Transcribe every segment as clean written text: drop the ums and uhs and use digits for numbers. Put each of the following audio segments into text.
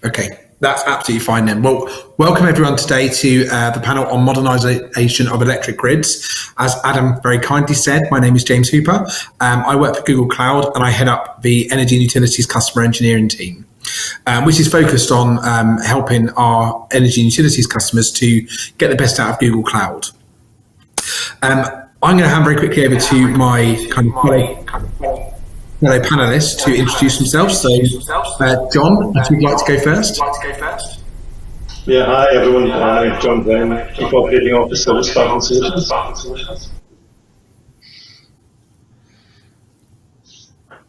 Okay, that's absolutely fine then. Well, welcome everyone today to the panel on modernisation of electric grids. As Adam very kindly said, my name is James Hooper. I work for Google Cloud and I head up the Energy and Utilities Customer Engineering team, which is focused on helping our energy and utilities customers to get the best out of Google Cloud. I'm going to hand very quickly over to my kind of fellow panelists to introduce themselves. So, John, if you'd like to go first. Yeah, hi everyone. I'm John Glen, Chief Operating Officer at Spartan Solutions.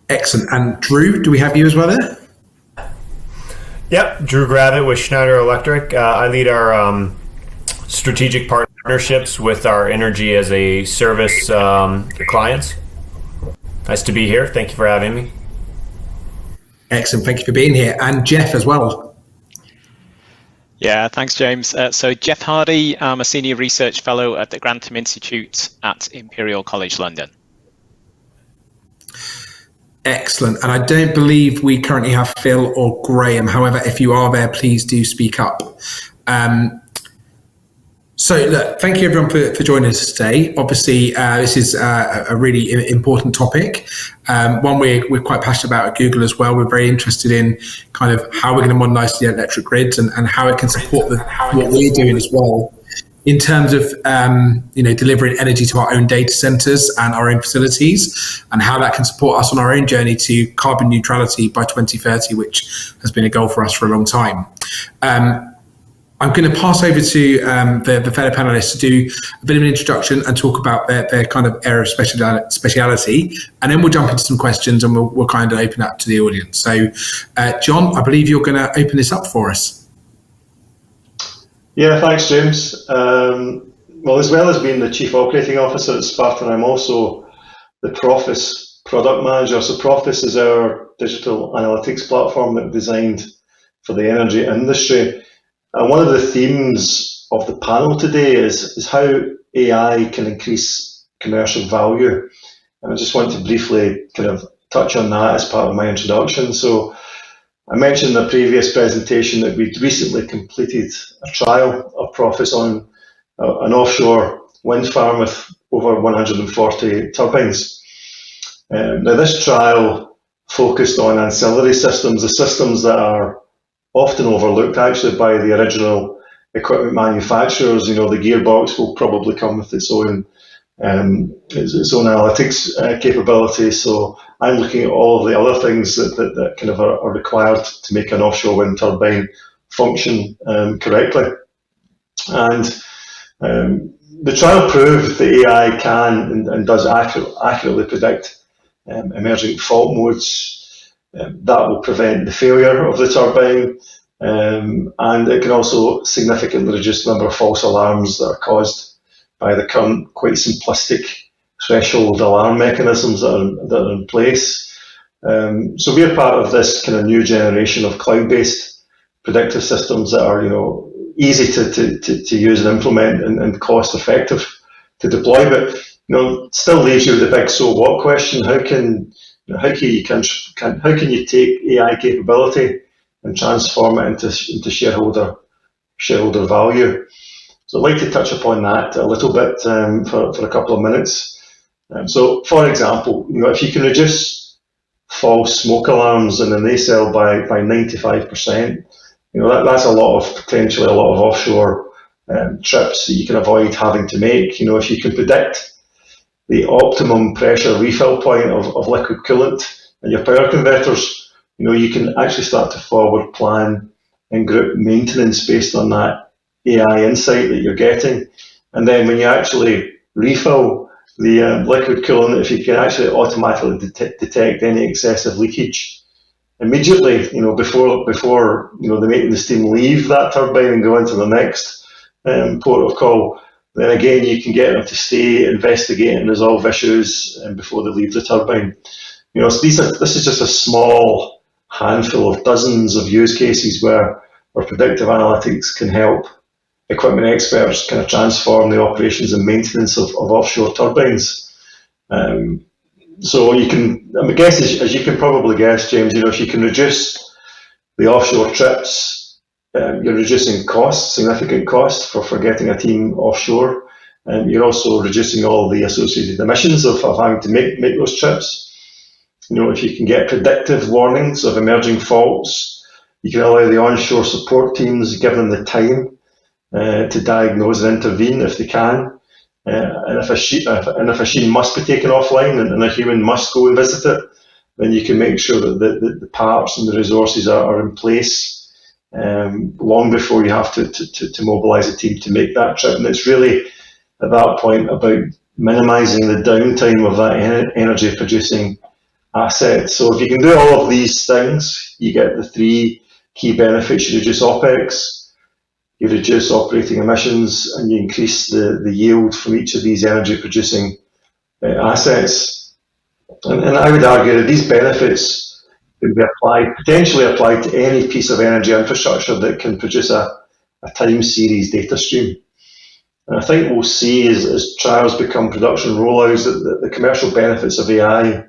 Excellent. And Drew, do we have you as well there? Yep, Drew Gravitt with Schneider Electric. I lead our strategic partnerships with our energy as a service clients. Nice to be here. Thank you for having me. Excellent. Thank you for being here. And Jeff as well. Yeah, thanks, James. So Jeff Hardy, I'm a Senior Research Fellow at the Grantham Institute at Imperial College London. Excellent. And I don't believe we currently have Phil or Graeme. However, if you are there, please do speak up. So look, thank you everyone for joining us today. Obviously, this is a really important topic, one we're quite passionate about at Google as well. We're very interested in kind of how we're going to modernise the electric grids and how it can support what we're doing as well in terms of delivering energy to our own data centres and our own facilities, and how that can support us on our own journey to carbon neutrality by 2030, which has been a goal for us for a long time. I'm going to pass over to the fellow panelists to do a bit of an introduction and talk about their kind of area of speciality, and then we'll jump into some questions and we'll kind of open up to the audience. So, John, I believe you're going to open this up for us. Yeah, thanks, James. Well, as well as being the Chief Operating Officer at Spartan, I'm also the Profis Product Manager. So Profis is our digital analytics platform that we designed for the energy industry. And one of the themes of the panel today is how AI can increase commercial value. And I just want to briefly kind of touch on that as part of my introduction. So I mentioned in the previous presentation that we'd recently completed a trial of Profis on an offshore wind farm with over 140 turbines. Now this trial focused on ancillary systems, the systems that are often overlooked actually by the original equipment manufacturers. You know, the gearbox will probably come with its own analytics capability. So I'm looking at all of the other things that kind of are required to make an offshore wind turbine function correctly. And the trial proved that AI can and does accurately predict emerging fault modes. That will prevent the failure of the turbine, and it can also significantly reduce the number of false alarms that are caused by the current quite simplistic threshold alarm mechanisms that are in place. So we're part of this kind of new generation of cloud-based predictive systems that are, easy to use and implement and cost-effective to deploy, but still leaves you with the big so what question. How can you take AI capability and transform it into shareholder value? So I'd like to touch upon that a little bit for a couple of minutes. So, for example, if you can reduce false smoke alarms in a nacelle by 95%, that's potentially a lot of offshore trips that you can avoid having to make. If you can predict the optimum pressure refill point of liquid coolant in your power converters, you can actually start to forward plan and group maintenance based on that AI insight that you're getting. And then when you actually refill the liquid coolant, if you can actually automatically detect any excessive leakage immediately, before they're making the steam leave that turbine and go into the next port of call, then again you can get them to stay, investigate and resolve issues before they leave the turbine. So this is just a small handful of dozens of use cases where predictive analytics can help equipment experts kind of transform the operations and maintenance of offshore turbines. So you can, I guess, as you can probably guess, James, if you can reduce the offshore trips, you're reducing costs, significant costs for getting a team offshore. You're also reducing all the associated emissions of having to make those trips. If you can get predictive warnings of emerging faults, you can allow the onshore support teams, give them the time to diagnose and intervene if they can. And if a machine must be taken offline and a human must go and visit it, then you can make sure that the parts and the resources are in place long before you have to mobilise a team to make that trip. And it's really at that point about minimising the downtime of that energy producing asset. So if you can do all of these things, you get the three key benefits. You reduce OPEX, you reduce operating emissions, and you increase the yield from each of these energy producing assets. And I would argue that these benefits can be potentially applied to any piece of energy infrastructure that can produce a time series data stream. And I think we'll see as trials become production rollouts that the commercial benefits of AI,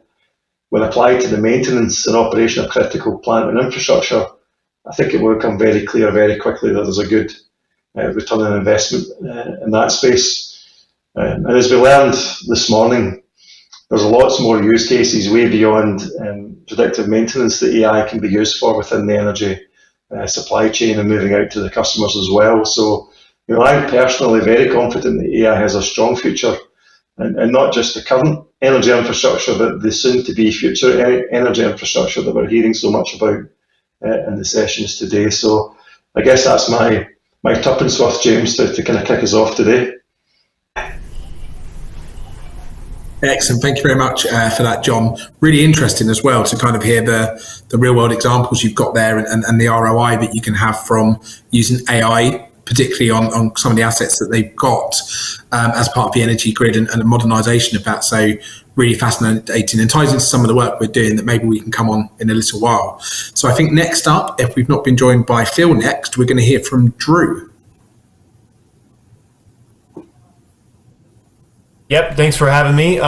when applied to the maintenance and operation of critical plant and infrastructure, I think it will become very clear very quickly that there's a good return on investment in that space. And as we learned this morning, there's lots more use cases way beyond predictive maintenance that AI can be used for within the energy supply chain and moving out to the customers as well. So, I'm personally very confident that AI has a strong future, and not just the current energy infrastructure, but the soon-to-be future energy infrastructure that we're hearing so much about in the sessions today. So I guess that's my tuppence worth, James, to kind of kick us off today. Excellent. Thank you very much for that, John. Really interesting as well to kind of hear the real world examples you've got there and the ROI that you can have from using AI, particularly on some of the assets that they've got as part of the energy grid and the modernisation of that. So really fascinating and ties into some of the work we're doing that maybe we can come on in a little while. So I think next up, if we've not been joined by Phil next, we're going to hear from Drew. Yep, thanks for having me.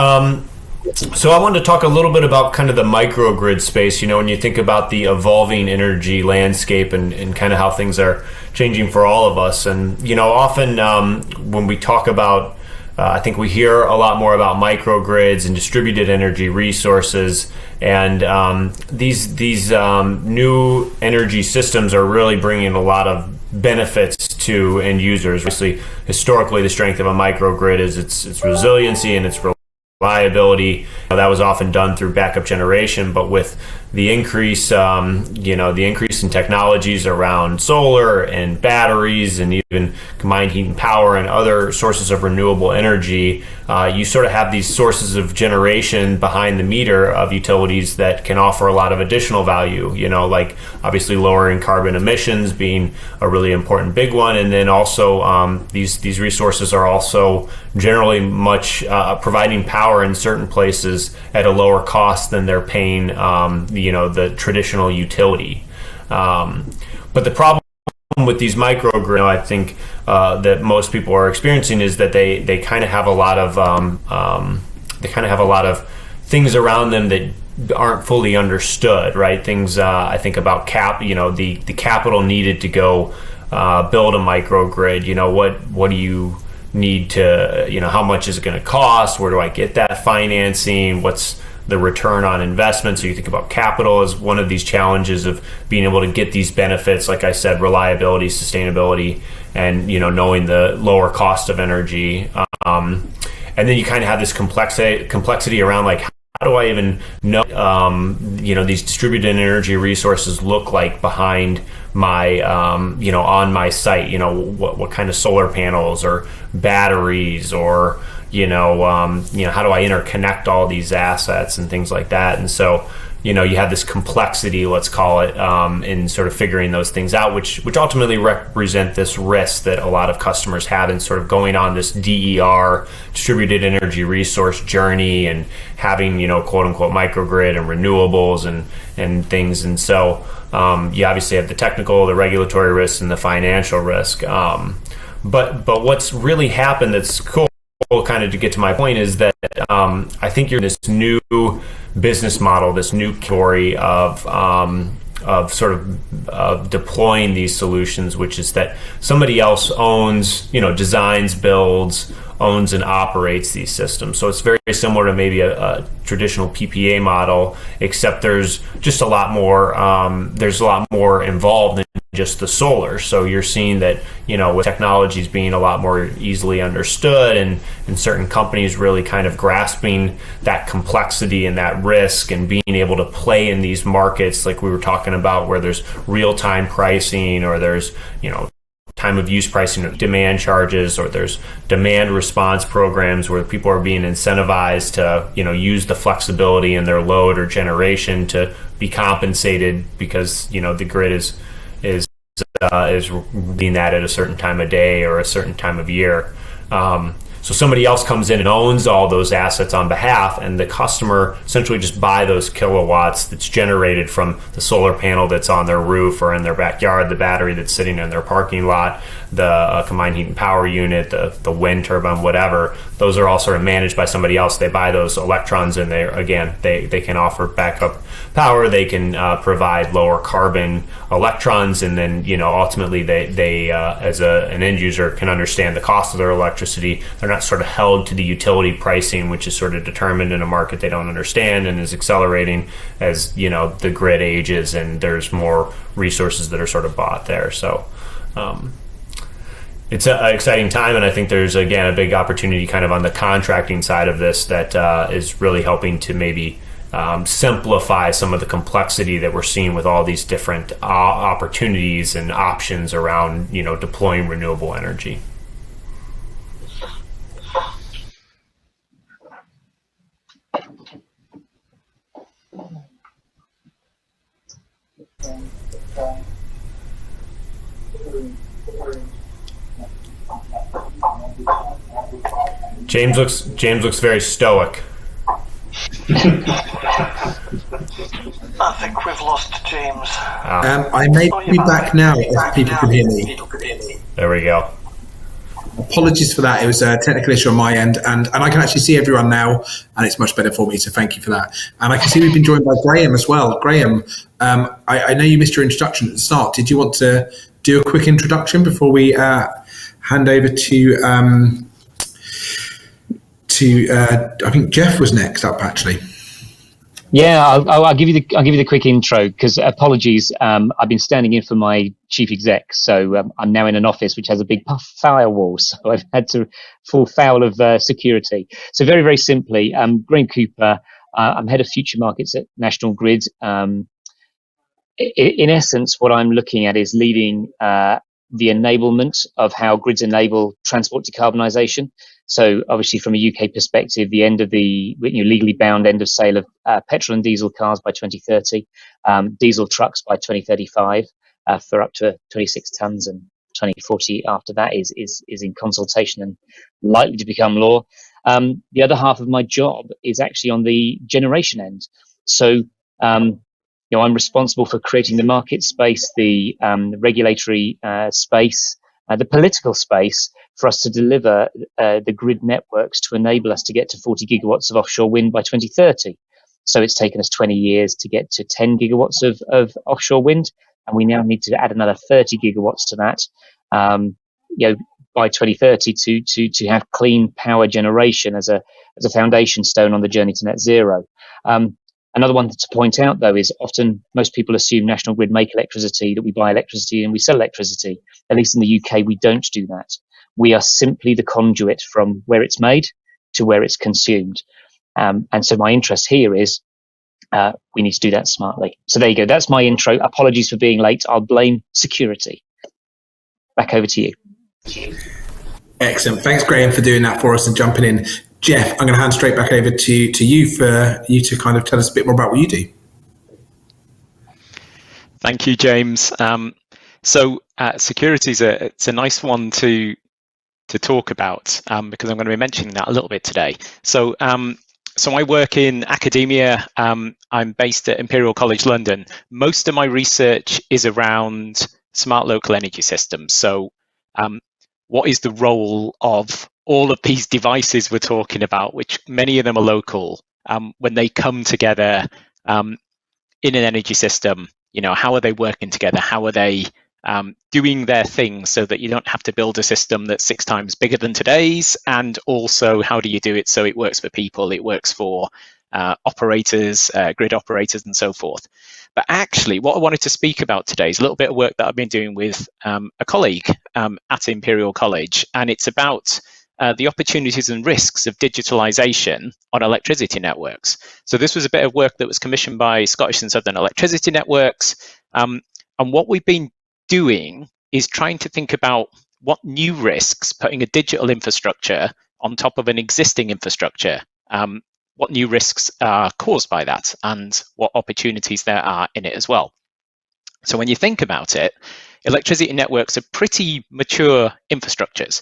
So I wanted to talk a little bit about kind of the microgrid space, when you think about the evolving energy landscape and kind of how things are changing for all of us. And, often when we talk about, I think we hear a lot more about microgrids and distributed energy resources. And these new energy systems are really bringing a lot of benefits to end users. Obviously, historically, the strength of a microgrid is its resiliency and its reliability. That was often done through backup generation, but with the increase, the increase in technologies around solar and batteries and even combined heat and power and other sources of renewable energy, you sort of have these sources of generation behind the meter of utilities that can offer a lot of additional value, like obviously lowering carbon emissions being a really important big one. And then also these resources are also generally much providing power in certain places at a lower cost than they're paying the traditional utility. But the problem with these microgrids, I think that most people are experiencing is that they kind of have a lot of things around them that aren't fully understood, right? Things I think about the capital needed to go build a microgrid. What do you need to, how much is it going to cost? Where do I get that financing? What's the return on investment? So you think about capital as one of these challenges of being able to get these benefits, like I said, reliability, sustainability, and knowing the lower cost of energy. And then you kind of have this complexity around like, how do I even know these distributed energy resources look like behind my on my site? What kind of solar panels or batteries or how do I interconnect all these assets and things like that? And so, you have this complexity, let's call it, in sort of figuring those things out, which ultimately represent this risk that a lot of customers have in sort of going on this DER, distributed energy resource journey, and having, quote unquote, microgrid and renewables and things. And so you obviously have the technical, the regulatory risk, and the financial risk. But what's really happened that's cool, kind of to get to my point, is that I think you're in this new business model, this new category of sort of deploying these solutions, which is that somebody else owns, designs, builds, owns and operates these systems. So it's very similar to maybe a traditional PPA model, except there's just a lot more. There's a lot more involved than just the solar. So you're seeing that with technologies being a lot more easily understood, and certain companies really kind of grasping that complexity and that risk, and being able to play in these markets like we were talking about, where there's real-time pricing, or there's time of use pricing, demand charges, or there's demand response programs where people are being incentivized to use the flexibility in their load or generation to be compensated because the grid is reading that at a certain time of day or a certain time of year. So somebody else comes in and owns all those assets on behalf, and the customer essentially just buy those kilowatts that's generated from the solar panel that's on their roof or in their backyard, the battery that's sitting in their parking lot, the combined heat and power unit, the wind turbine, whatever. Those are all sort of managed by somebody else. They buy those electrons, and they can offer backup power. They can provide lower carbon electrons, and then ultimately they as an end user can understand the cost of their electricity. They're not sort of held to the utility pricing, which is sort of determined in a market they don't understand and is accelerating as the grid ages and there's more resources that are sort of bought there. So it's an exciting time, and I think there's again a big opportunity kind of on the contracting side of this that is really helping to maybe simplify some of the complexity that we're seeing with all these different opportunities and options around deploying renewable energy. James looks very stoic. I think we've lost James. I may be back now if people can hear me. There we go. Apologies for that. It was a technical issue on my end, and I can actually see everyone now, and it's much better for me, so thank you for that. And I can see we've been joined by Graeme as well. Graeme, I know you missed your introduction at the start. Did you want to do a quick introduction before we hand over to I think Jeff was next up, actually. Yeah, I'll give you the quick intro, because apologies, I've been standing in for my chief exec, so I'm now in an office which has a big firewall, so I've had to fall foul of security. So very, very simply, Graeme Cooper, I'm head of future markets at National Grid. In essence, what I'm looking at is leading the enablement of how grids enable transport decarbonisation. So obviously from a UK perspective, the end of the legally bound end of sale of petrol and diesel cars by 2030, diesel trucks by 2035 for up to 26 tonnes, and 2040 after that is in consultation and likely to become law. The other half of my job is actually on the generation end. So I'm responsible for creating the market space, the regulatory space, the political space for us to deliver the grid networks to enable us to get to 40 gigawatts of offshore wind by 2030. So it's taken us 20 years to get to 10 gigawatts of offshore wind, and we now need to add another 30 gigawatts to that, by 2030 to have clean power generation as a foundation stone on the journey to net zero. Another one to point out, though, is often most people assume National Grid make electricity, that we buy electricity and we sell electricity. At least in the UK, we don't do that. We are simply the conduit from where it's made to where it's consumed. And so my interest here is we need to do that smartly. So there you go. That's my intro. Apologies for being late. I'll blame security. Back over to you. Excellent. Thanks, Graeme, for doing that for us and jumping in. Jeff, I'm going to hand straight back over to you for you to kind of tell us a bit more about what you do. Thank you, James. So security is it's a nice one to talk about because I'm going to be mentioning that a little bit today. So I work in academia. I'm based at Imperial College London. Most of my research is around smart local energy systems. So what is the role of all of these devices we're talking about, which many of them are local, when they come together in an energy system, how are they working together? How are they doing their thing so that you don't have to build a system that's 6 times bigger than today's? And also, how do you do it so it works for people, it works for operators, grid operators, and so forth? But actually, what I wanted to speak about today is a little bit of work that I've been doing with a colleague at Imperial College, and it's about the opportunities and risks of digitalization on electricity networks. So this was a bit of work that was commissioned by Scottish and Southern Electricity Networks, and what we've been doing is trying to think about what new risks putting a digital infrastructure on top of an existing infrastructure, what new risks are caused by that, and what opportunities there are in it as well. So when you think about it, electricity networks are pretty mature infrastructures.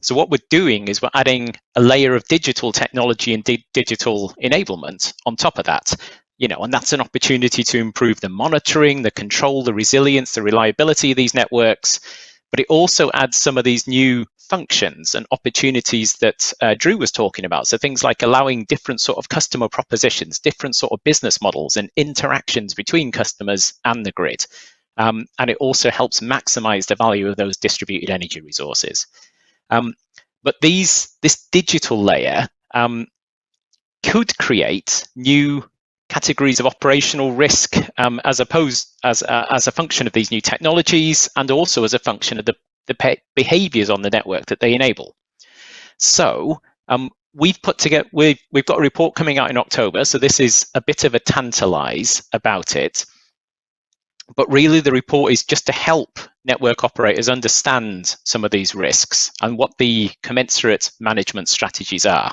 So what we're doing is we're adding a layer of digital technology and digital enablement on top of that. And that's an opportunity to improve the monitoring, the control, the resilience, the reliability of these networks. But it also adds some of these new functions and opportunities that Drew was talking about. So things like allowing different sort of customer propositions, different sort of business models and interactions between customers and the grid. And it also helps maximize the value of those distributed energy resources. But this digital layer could create new categories of operational risk as a function of these new technologies, and also as a function of the behaviors on the network that they enable. So we've got a report coming out in October, so this is a bit of a tantalize about it. But really the report is just to help network operators understand some of these risks and what the commensurate management strategies are.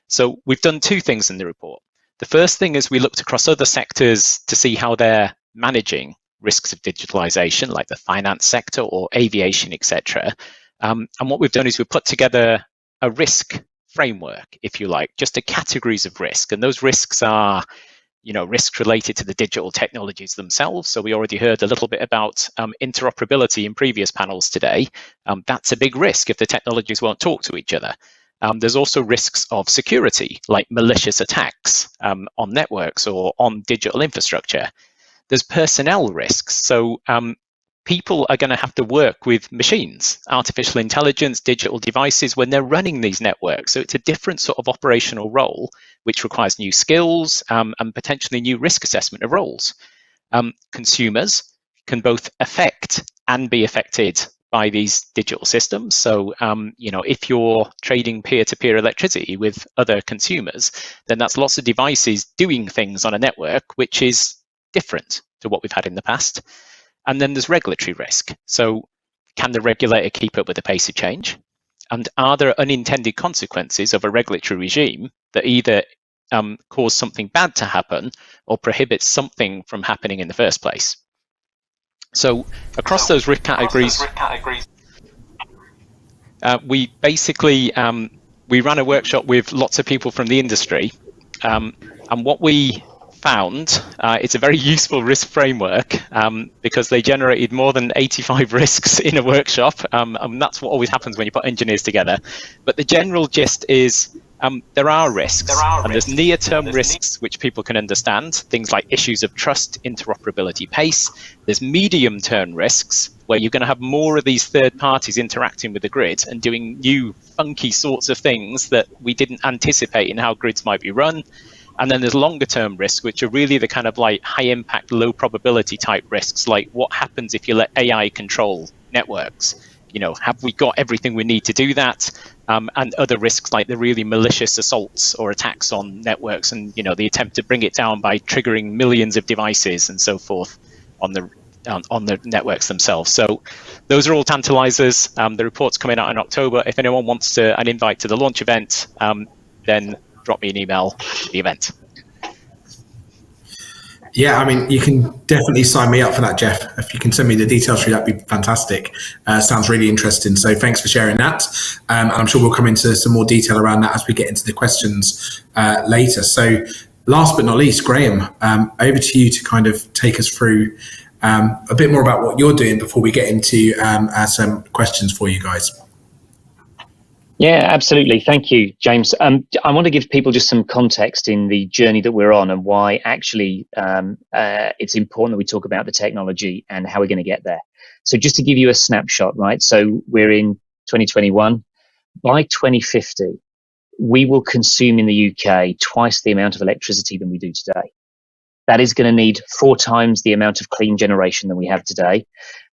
So we've done 2 things in the report. The first thing is we looked across other sectors to see how they're managing risks of digitalization, like the finance sector or aviation, etc. And what we've done is we've put together a risk framework, if you like, just the categories of risk. And those risks are, risks related to the digital technologies themselves. So we already heard a little bit about interoperability in previous panels today. That's a big risk if the technologies won't talk to each other. There's also risks of security, like malicious attacks on networks or on digital infrastructure. There's personnel risks. So people are going to have to work with machines, artificial intelligence, digital devices when they're running these networks. So it's a different sort of operational role, which requires new skills and potentially new risk assessment of roles. Consumers can both affect and be affected by these digital systems. So, if you're trading peer-to-peer electricity with other consumers, then that's lots of devices doing things on a network, which is different to what we've had in the past. And then there's regulatory risk. So can the regulator keep up with the pace of change? And are there unintended consequences of a regulatory regime that either cause something bad to happen or prohibits something from happening in the first place? So across those risk categories, we basically we ran a workshop with lots of people from the industry, and what we found, it's a very useful risk framework because they generated more than 85 risks in a workshop, and that's what always happens when you put engineers together. But the general gist is there are risks, and there's near-term risks which people can understand, things like issues of trust, interoperability, pace. There's medium-term risks where you're going to have more of these third parties interacting with the grid and doing new funky sorts of things that we didn't anticipate in how grids might be run. And then there's longer term risks, which are really the kind of like high impact, low probability type risks, like what happens if you let AI control networks? Have we got everything we need to do that? And other risks like the really malicious assaults or attacks on networks, and the attempt to bring it down by triggering millions of devices and so forth on the networks themselves. So those are all tantalizers. The report's coming out in October. If anyone wants an invite to the launch event, then drop me an email to the event. Yeah, I mean, you can definitely sign me up for that, Jeff. If you can send me the details through, that'd be fantastic. Sounds really interesting. So thanks for sharing that. And I'm sure we'll come into some more detail around that as we get into the questions later. So last but not least, Graeme, over to you to kind of take us through a bit more about what you're doing before we get into some questions for you guys. Yeah, absolutely. Thank you, James. I want to give people just some context in the journey that we're on and why actually it's important that we talk about the technology and how we're going to get there. So just to give you a snapshot, right? So we're in 2021. By 2050, we will consume in the UK twice the amount of electricity than we do today. That is going to need 4 times the amount of clean generation than we have today.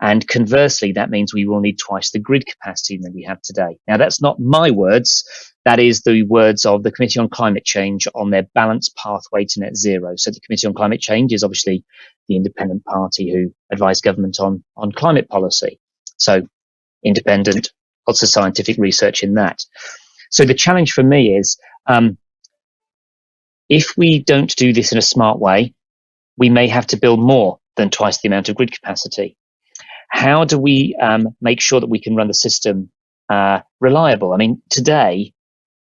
And conversely, that means we will need twice the grid capacity than we have today. Now, that's not my words. That is the words of the Committee on Climate Change on their balanced pathway to net zero. So the Committee on Climate Change is obviously the independent party who advise government on climate policy. So independent, lots of scientific research in that. So the challenge for me is, if we don't do this in a smart way, we may have to build more than twice the amount of grid capacity. How do we make sure that we can run the system reliable? I mean, today,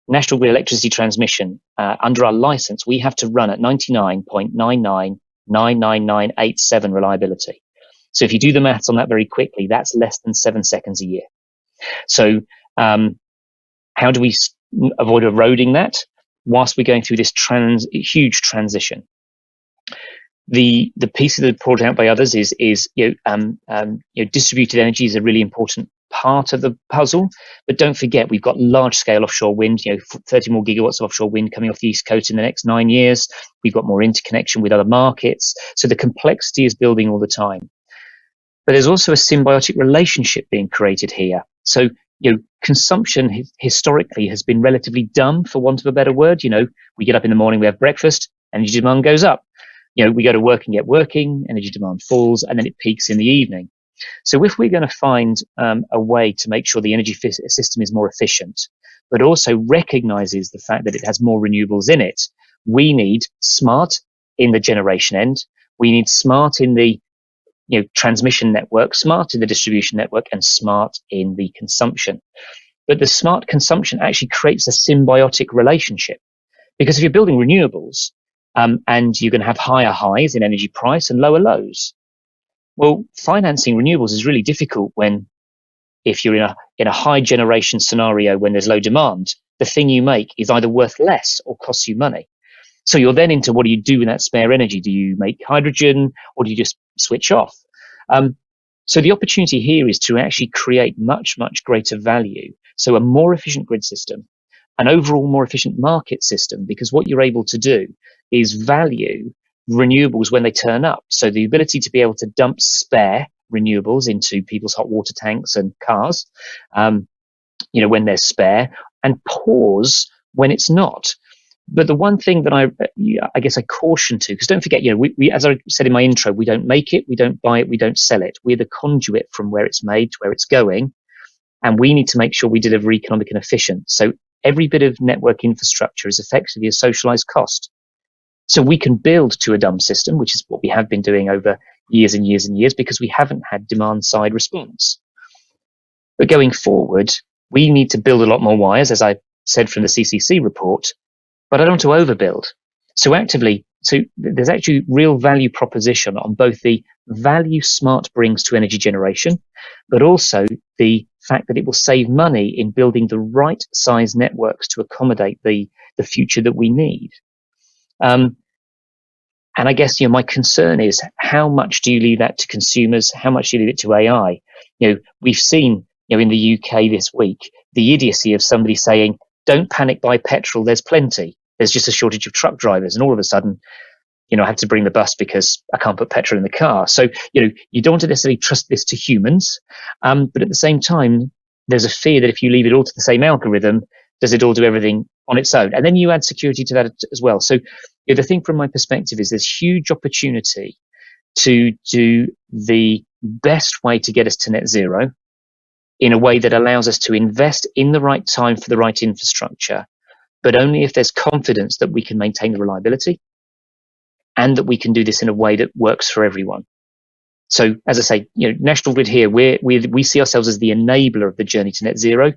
National Grid electricity transmission, under our license, we have to run at 99.9999987 reliability. So if you do the maths on that very quickly, that's less than 7 seconds a year. So how do we avoid eroding that whilst we're going through this huge transition? The piece that brought out by others is distributed energy is a really important part of the puzzle. But don't forget, we've got large scale offshore wind, 30 more gigawatts of offshore wind coming off the East Coast in the next 9 years. We've got more interconnection with other markets. So the complexity is building all the time. But there's also a symbiotic relationship being created here. So, consumption historically has been relatively dumb, for want of a better word. We get up in the morning, we have breakfast, energy demand goes up. We go to work and get working, energy demand falls, and then it peaks in the evening. So if we're going to find a way to make sure the energy system is more efficient, but also recognizes the fact that it has more renewables in it, we need smart in the generation end, we need smart in the transmission network, smart in the distribution network, and smart in the consumption. But the smart consumption actually creates a symbiotic relationship. Because if you're building renewables, and you're going to have higher highs in energy price and lower lows. Well, financing renewables is really difficult if you're in a high generation scenario when there's low demand, the thing you make is either worth less or costs you money. So you're then into, what do you do with that spare energy? Do you make hydrogen, or do you just switch off? So the opportunity here is to actually create much, much greater value. So a more efficient grid system, an overall more efficient market system, because what you're able to do is value renewables when they turn up. So the ability to be able to dump spare renewables into people's hot water tanks and cars, when they're spare, and pause when it's not. But the one thing that I guess I caution to, because don't forget, we, as I said in my intro, we don't make it, we don't buy it, we don't sell it. We're the conduit from where it's made to where it's going. And we need to make sure we deliver economic and efficient. So every bit of network infrastructure is effectively a socialized cost. So we can build to a dumb system, which is what we have been doing over years and years and years, because we haven't had demand side response. But going forward, we need to build a lot more wires, as I said from the CCC report, but I don't want to overbuild. So there's actually real value proposition on both the value smart brings to energy generation, but also the fact that it will save money in building the right size networks to accommodate the future that we need. And I guess, my concern is, how much do you leave that to consumers? How much do you leave it to AI? We've seen, in the UK this week, the idiocy of somebody saying, don't panic, buy petrol, there's plenty. There's just a shortage of truck drivers. And all of a sudden, I have to bring the bus because I can't put petrol in the car. So, you don't want to necessarily trust this to humans. But at the same time, there's a fear that if you leave it all to the same algorithm, does it all do everything on its own? And then you add security to that as well. So the thing from my perspective is there's huge opportunity to do the best way to get us to net zero in a way that allows us to invest in the right time for the right infrastructure, but only if there's confidence that we can maintain the reliability and that we can do this in a way that works for everyone. So as I say, National Grid here, we see ourselves as the enabler of the journey to net zero.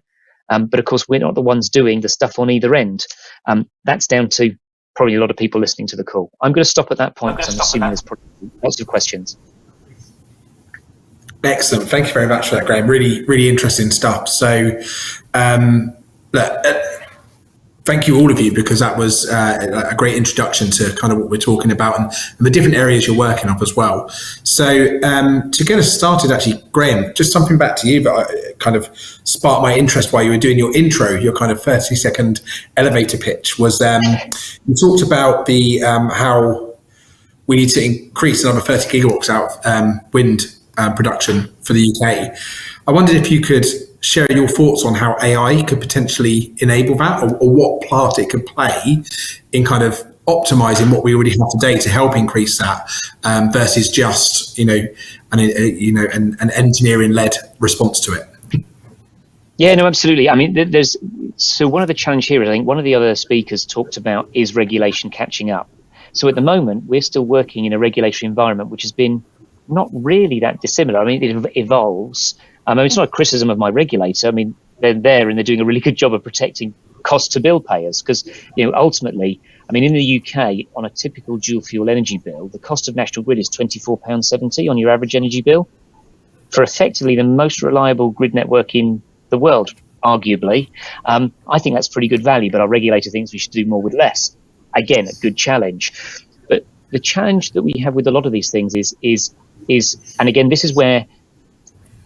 But of course, we're not the ones doing the stuff on either end. That's down to probably a lot of people listening to the call. I'm going to stop at that point because I'm assuming there's probably lots of questions. Excellent. Thank you very much for that, Graeme. Really, really interesting stuff. So Thank you, all of you, because that was a great introduction to kind of what we're talking about and the different areas you're working on as well. So to get us started, actually, Graeme, just something back to you that kind of sparked my interest while you were doing your intro, your kind of 30-second elevator pitch was you talked about the how we need to increase another 30 gigawatts out wind production for the UK. I wondered if you could share your thoughts on how AI could potentially enable that, or what part it could play in kind of optimizing what we already have today to help increase that, versus just an engineering-led response to it. Yeah, no, absolutely. I mean, so one of the challenge here is, I think one of the other speakers talked about is regulation catching up. So at the moment, we're still working in a regulatory environment which has been not really that dissimilar. I mean, it evolves. I mean, it's not a criticism of my regulator. I mean, they're there and they're doing a really good job of protecting cost to bill payers, because, ultimately, I mean, in the UK, on a typical dual fuel energy bill, the cost of National Grid is £24.70 on your average energy bill for effectively the most reliable grid network in the world, arguably. I think that's pretty good value, but our regulator thinks we should do more with less. Again, a good challenge. But the challenge that we have with a lot of these things is, and again, this is where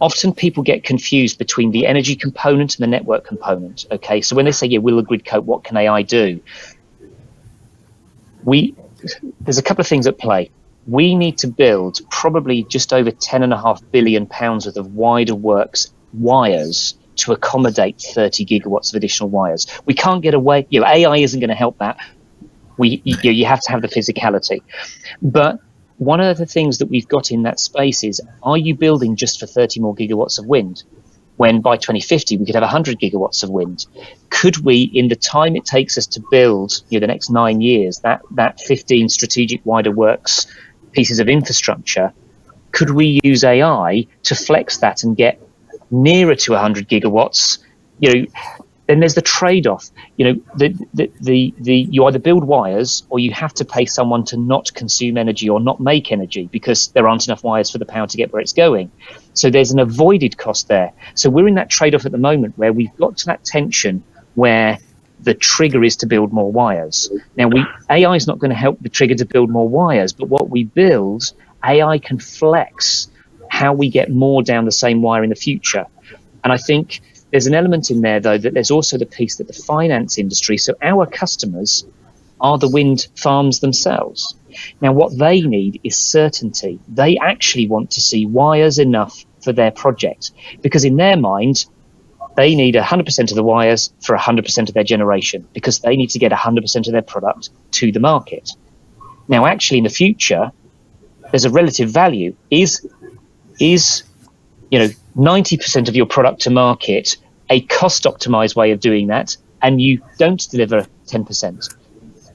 often people get confused between the energy component and the network component. Okay, so when they say, yeah, will the grid cope, what can AI do? There's a couple of things at play. We need to build probably just over £10.5 billion worth of wider works wires to accommodate 30 gigawatts of additional wires. We can't get away, AI isn't going to help that. You have to have the physicality. But one of the things that we've got in that space is, are you building just for 30 more gigawatts of wind, when by 2050 we could have 100 gigawatts of wind? Could we, in the time it takes us to build the next 9 years, that 15 strategic wider works pieces of infrastructure, could we use AI to flex that and get nearer to 100 gigawatts? Then there's the trade-off. You either build wires, or you have to pay someone to not consume energy or not make energy, because there aren't enough wires for the power to get where it's going. So there's an avoided cost there. So we're in that trade-off at the moment where we've got to that tension where the trigger is to build more wires. Now, AI is not going to help the trigger to build more wires, but what we build, AI can flex how we get more down the same wire in the future. And I think there's an element in there, though, that there's also the piece that the finance industry, so our customers are the wind farms themselves. Now, what they need is certainty. They actually want to see wires enough for their project, because in their mind, they need 100% of the wires for 100% of their generation, because they need to get 100% of their product to the market. Now, actually, in the future, there's a relative value. Is 90% of your product to market a cost-optimized way of doing that, and you don't deliver 10%?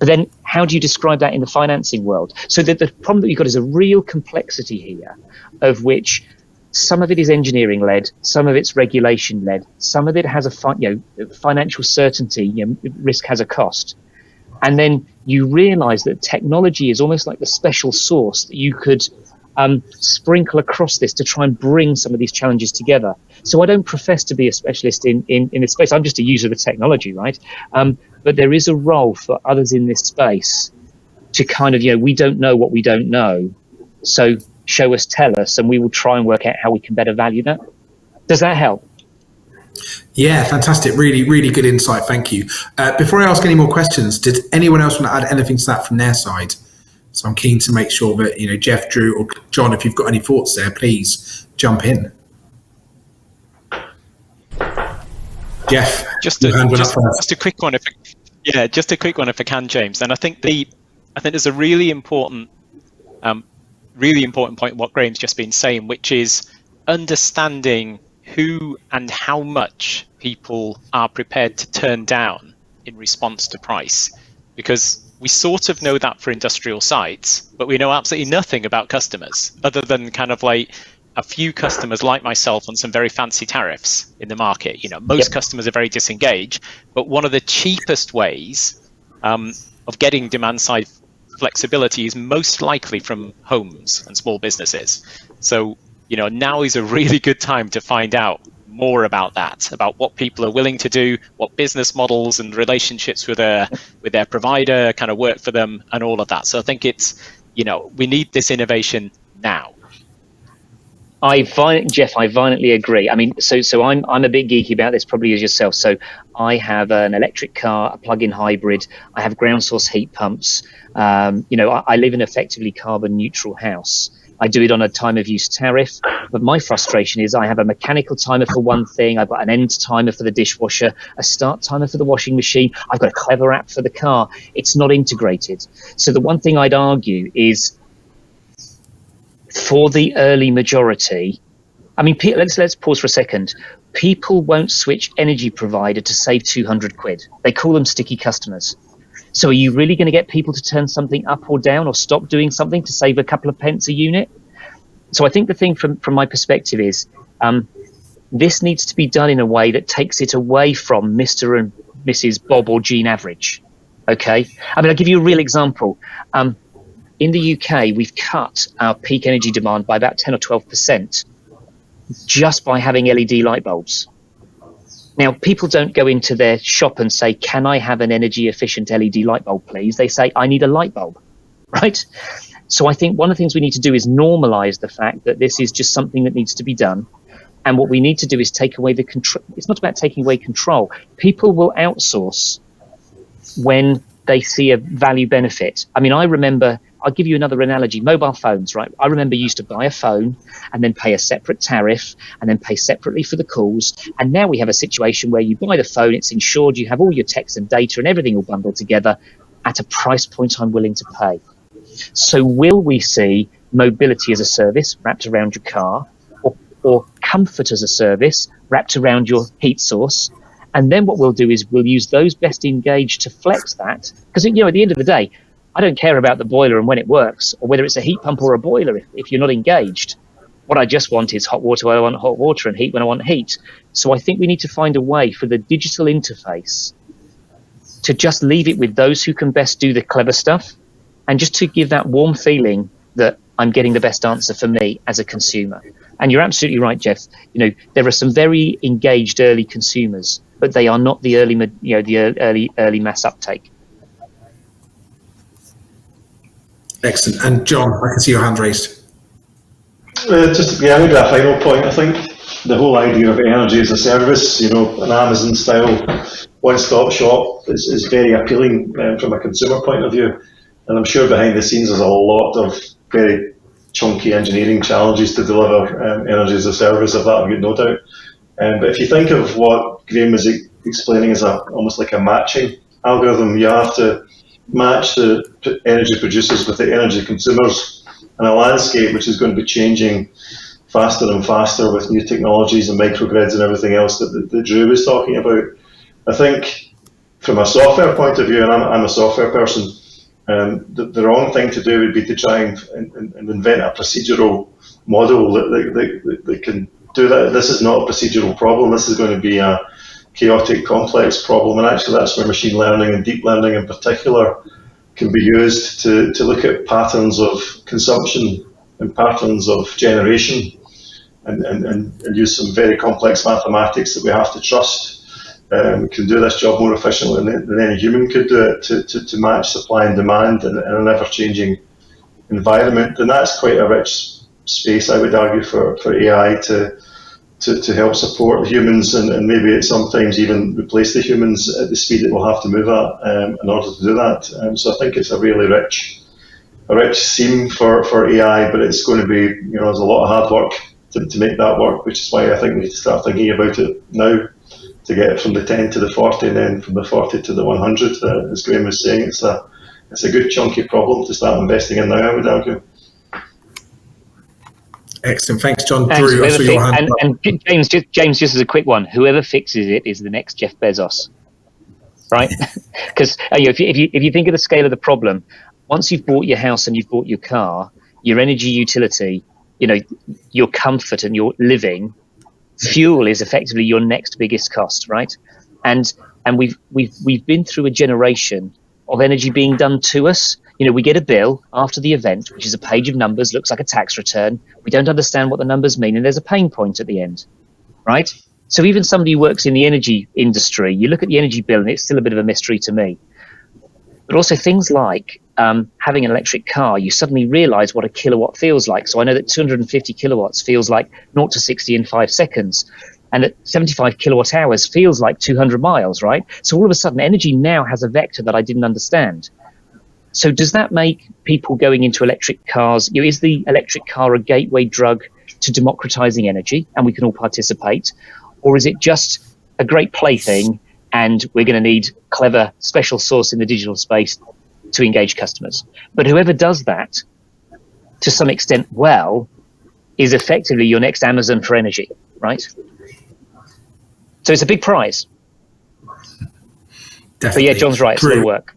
But then how do you describe that in the financing world? So the problem that you've got is a real complexity here, of which some of it is engineering-led, some of it's regulation-led, some of it has a financial certainty, risk has a cost. And then you realize that technology is almost like the special sauce that you could sprinkle across this to try and bring some of these challenges together. So I don't profess to be a specialist in this space. I'm just a user of the technology, right? But there is a role for others in this space to kind of, we don't know what we don't know. So show us, tell us, and we will try and work out how we can better value that. Does that help? Yeah, fantastic. Really, really good insight. Thank you. Before I ask any more questions, did anyone else want to add anything to that from their side? So I'm keen to make sure that, Jeff, Drew, or John, if you've got any thoughts there, please jump in. Jeff, just a quick one, just a quick one if I can, James. And I think there's a really important point what Graeme's just been saying, which is understanding who and how much people are prepared to turn down in response to price, because we sort of know that for industrial sites, but we know absolutely nothing about customers, other than kind of like a few customers like myself on some very fancy tariffs in the market. Most customers are very disengaged, but one of the cheapest ways of getting demand side flexibility is most likely from homes and small businesses. So, now is a really good time to find out more about that, about what people are willing to do, what business models and relationships with their provider kind of work for them, and all of that. So I think it's, we need this innovation now. Jeff, I violently agree. I mean, so I'm a bit geeky about this, probably as yourself. So I have an electric car, a plug-in hybrid. I have ground source heat pumps. I live in effectively carbon neutral house. I do it on a time of use tariff, but my frustration is I have a mechanical timer for one thing. I've got an end timer for the dishwasher, a start timer for the washing machine. I've got a clever app for the car. It's not integrated. So the one thing I'd argue is, for the early majority, I mean, let's pause for a second. People won't switch energy provider to save 200 quid. They call them sticky customers. So are you really going to get people to turn something up or down or stop doing something to save a couple of pence a unit? So I think the thing from my perspective is this needs to be done in a way that takes it away from Mr. and Mrs. Bob or Jean Average. Okay? I mean, I'll give you a real example. In the UK, we've cut our peak energy demand by about 10 or 12% just by having LED light bulbs. Now, people don't go into their shop and say, can I have an energy efficient LED light bulb, please? They say, I need a light bulb, right? So I think one of the things we need to do is normalize the fact that this is just something that needs to be done. And what we need to do is take away the control. It's not about taking away control. People will outsource when they see a value benefit. I mean, I'll give you another analogy, mobile phones, right? I remember you used to buy a phone and then pay a separate tariff and then pay separately for the calls. And now we have a situation where you buy the phone, it's insured, you have all your text and data and everything all bundled together at a price point I'm willing to pay. So will we see mobility as a service wrapped around your car, or comfort as a service wrapped around your heat source? And then what we'll do is we'll use those best engaged to flex that. Because, at the end of the day, I don't care about the boiler and when it works, or whether it's a heat pump or a boiler if you're not engaged. What I just want is hot water when I want hot water and heat when I want heat. So I think we need to find a way for the digital interface to just leave it with those who can best do the clever stuff, and just to give that warm feeling that I'm getting the best answer for me as a consumer. And you're absolutely right, Jeff. There are some very engaged early consumers, but they are not the early mass uptake. Excellent. And John, I can see your hand raised. Maybe a final point. I think the whole idea of energy as a service, an Amazon style one-stop shop is very appealing from a consumer point of view. And I'm sure behind the scenes there's a lot of very chunky engineering challenges to deliver energy as a service. Of that, I've got no doubt. But if you think of what Graeme was explaining as almost like a matching algorithm, you have to match the energy producers with the energy consumers in a landscape which is going to be changing faster and faster with new technologies and microgrids and everything else that Drew was talking about. I think from a software point of view, and I'm a software person, the wrong thing to do would be to try and invent a procedural model that can do that. This is not a procedural problem. This is going to be a chaotic, complex problem, and actually that's where machine learning and deep learning in particular can be used to look at patterns of consumption and patterns of generation and use some very complex mathematics that we have to trust can do this job more efficiently than any human could do it to match supply and demand in an ever-changing environment. And that's quite a rich space, I would argue, for AI to help support the humans and maybe sometimes even replace the humans at the speed that we'll have to move at in order to do that. So I think it's a really rich seam for AI, but it's going to be, there's a lot of hard work to make that work, which is why I think we need to start thinking about it now to get it from the 10 to the 40 and then from the 40 to the 100. As Graeme was saying, it's a good chunky problem to start investing in now, I would argue. Excellent. Thanks, John. Drew, your hand and James, just as a quick one, whoever fixes it is the next Jeff Bezos, right? Because if you think of the scale of the problem, once you've bought your house and you've bought your car, your energy utility, your comfort and your living, fuel is effectively your next biggest cost, right? And we've been through a generation of energy being done to us. We get a bill after the event, which is a page of numbers, looks like a tax return. We don't understand what the numbers mean, and there's a pain point at the end, right? So even somebody who works in the energy industry, you look at the energy bill and it's still a bit of a mystery to me. But also things like having an electric car, you suddenly realize what a kilowatt feels like. So I know that 250 kilowatts feels like 0 to 60 in 5 seconds. And at 75 kilowatt hours feels like 200 miles, right? So all of a sudden, energy now has a vector that I didn't understand. So does that make people going into electric cars, is the electric car a gateway drug to democratizing energy and we can all participate? Or is it just a great plaything and we're going to need clever special sauce in the digital space to engage customers? But whoever does that, to some extent well, is effectively your next Amazon for energy, right? So it's a big prize. Definitely. But yeah, John's right, it's a lot of work.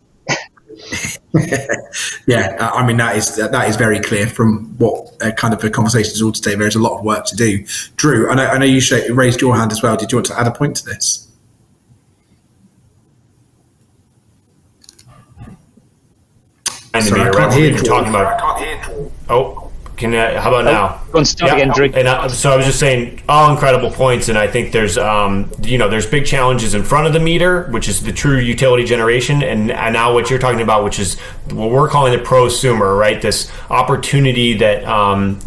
Yeah, I mean, that is very clear from what kind of the conversation is all today. There's a lot of work to do. Drew, I know you raised your hand as well. Did you want to add a point to this? Sorry, I can't hear you talking about. Oh, how about now? Go on, start again, Drew. And so I was just saying, all incredible points, and I think there's, there's big challenges in front of the meter, which is the true utility generation, and now what you're talking about, which is what we're calling the prosumer, right? This opportunity that,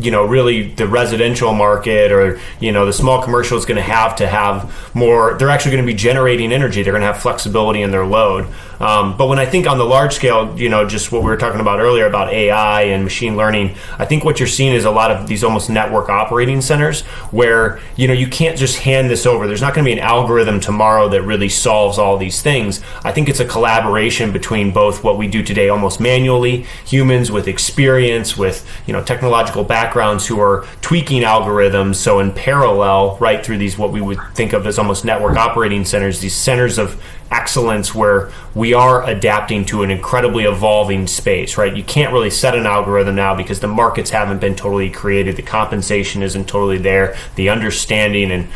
really the residential market or, the small commercial is going to have more. They're actually going to be generating energy. They're going to have flexibility in their load. But when I think on the large scale, just what we were talking about earlier about AI and machine learning, I think what you're seeing is a lot of these almost network operating centers where, you can't just hand this over. There's not going to be an algorithm tomorrow that really solves all these things. I think it's a collaboration between both what we do today almost manually, humans with experience, with, technological backgrounds who are tweaking algorithms. So in parallel, right through these, what we would think of as almost network operating centers, these centers of excellence where we are adapting to an incredibly evolving space, right? You can't really set an algorithm now because the markets haven't been totally created. The compensation isn't totally there. The understanding and,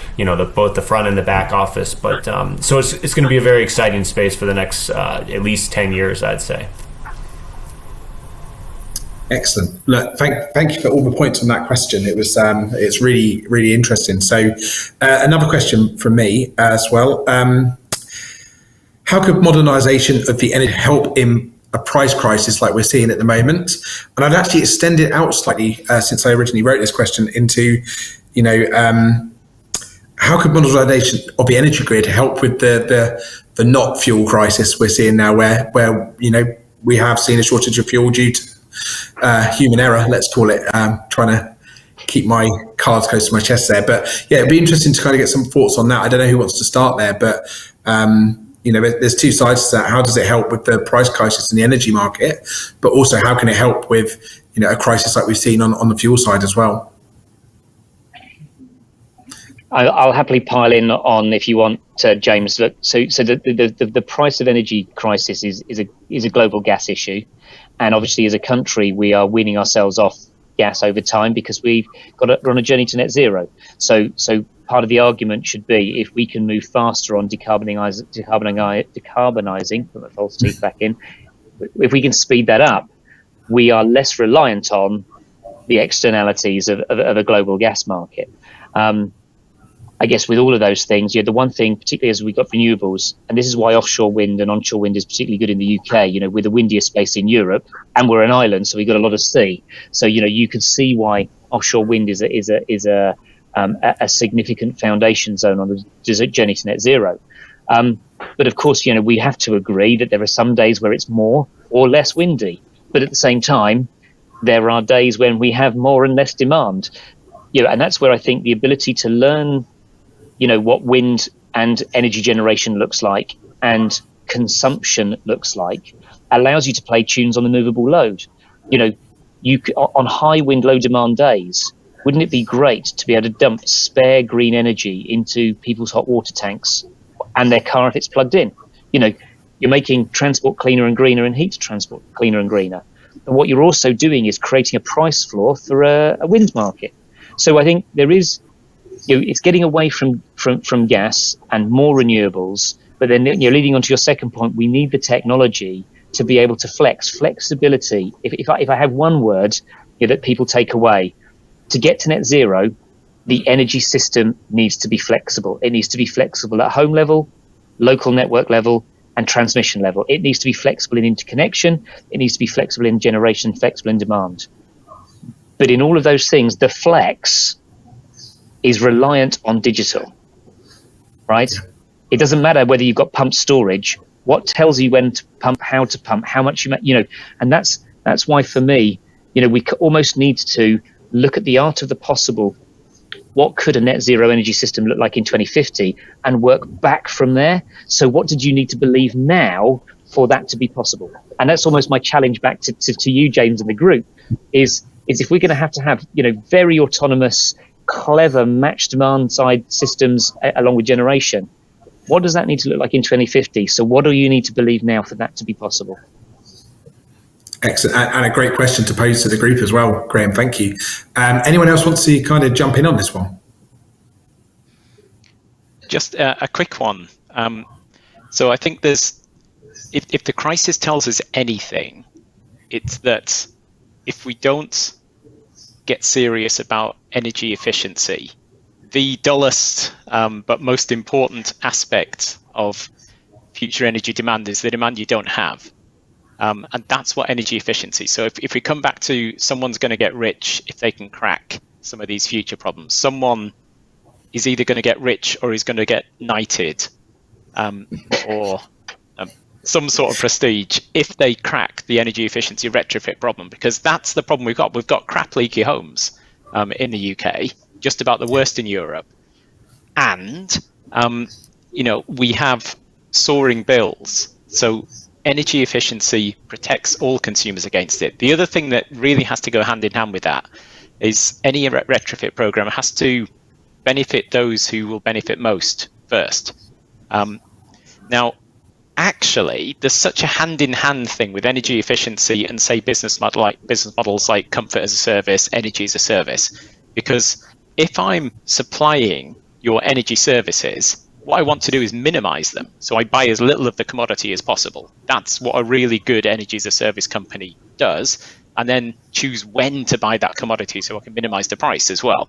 both the front and the back office. But so it's going to be a very exciting space for the next at least 10 years, I'd say. Excellent. Look, thank you for all the points on that question. It was it's really, really interesting. So another question from me as well. How could modernisation of the energy help in a price crisis like we're seeing at the moment? And I'd actually extend it out slightly since I originally wrote this question into, how could modernisation of the energy grid help with the not fuel crisis we're seeing now, where we have seen a shortage of fuel due to human error, let's call it. Trying to keep my cards close to my chest there, but yeah, it'd be interesting to kind of get some thoughts on that. I don't know who wants to start there, but there's two sides to that. How does it help with the price crisis in the energy market, but also how can it help with a crisis like we've seen on the fuel side as well? I'll happily pile in on if you want, James. So the price of energy crisis is a global gas issue, and obviously as a country we are weaning ourselves off gas over time because we're on a journey to net zero. So part of the argument should be if we can move faster on decarbonising, put my false teeth back in, if we can speed that up, we are less reliant on the externalities of a global gas market. I guess with all of those things, the one thing, particularly as we've got renewables, and this is why offshore wind and onshore wind is particularly good in the UK, we're the windiest space in Europe, and we're an island, so we've got a lot of sea. So, you can see why offshore wind is a significant foundation zone on the journey to net zero. But of course, we have to agree that there are some days where it's more or less windy. But at the same time, there are days when we have more and less demand. And that's where I think the ability to learn what wind and energy generation looks like and consumption looks like allows you to play tunes on the movable load. On high wind, low demand days, wouldn't it be great to be able to dump spare green energy into people's hot water tanks and their car if it's plugged in? You're making transport cleaner and greener and heat transport cleaner and greener. And what you're also doing is creating a price floor for a wind market. So I think there is, it's getting away from gas and more renewables. But then, leading on to your second point, we need the technology to be able to flexibility. If I have one word that people take away, to get to net zero, the energy system needs to be flexible. It needs to be flexible at home level, local network level, and transmission level. It needs to be flexible in interconnection. It needs to be flexible in generation, flexible in demand. But in all of those things, the flex is reliant on digital, right? It doesn't matter whether you've got pumped storage. What tells you when to pump, how much and that's why for me, we almost need to look at the art of the possible. What could a net zero energy system look like in 2050 and work back from there? So what did you need to believe now for that to be possible? And that's almost my challenge back to you, James, and the group is if we're going to have, very autonomous, clever match demand side systems along with generation, what does that need to look like in 2050? So what do you need to believe now for that to be possible? Excellent, and a great question to pose to the group as well, Graeme. Thank you. Anyone else wants to kind of jump in on this one? Just a quick one. So I think if the crisis tells us anything, it's that if we don't get serious about energy efficiency, the dullest but most important aspect of future energy demand is the demand you don't have. And that's what energy efficiency. So if we come back to someone's going to get rich if they can crack some of these future problems, someone is either going to get rich or is going to get knighted or some sort of prestige if they crack the energy efficiency retrofit problem, because that's the problem we've got. We've got crap leaky homes in the UK, just about the worst in Europe. And, we have soaring bills. So energy efficiency protects all consumers against it. The other thing that really has to go hand in hand with that is any retrofit program has to benefit those who will benefit most first. Now, actually, there's such a hand-in-hand thing with energy efficiency and, say, business models like comfort as a service, energy as a service, because if I'm supplying your energy services, what I want to do is minimize them. So I buy as little of the commodity as possible. That's what a really good energy as a service company does, and then choose when to buy that commodity so I can minimize the price as well.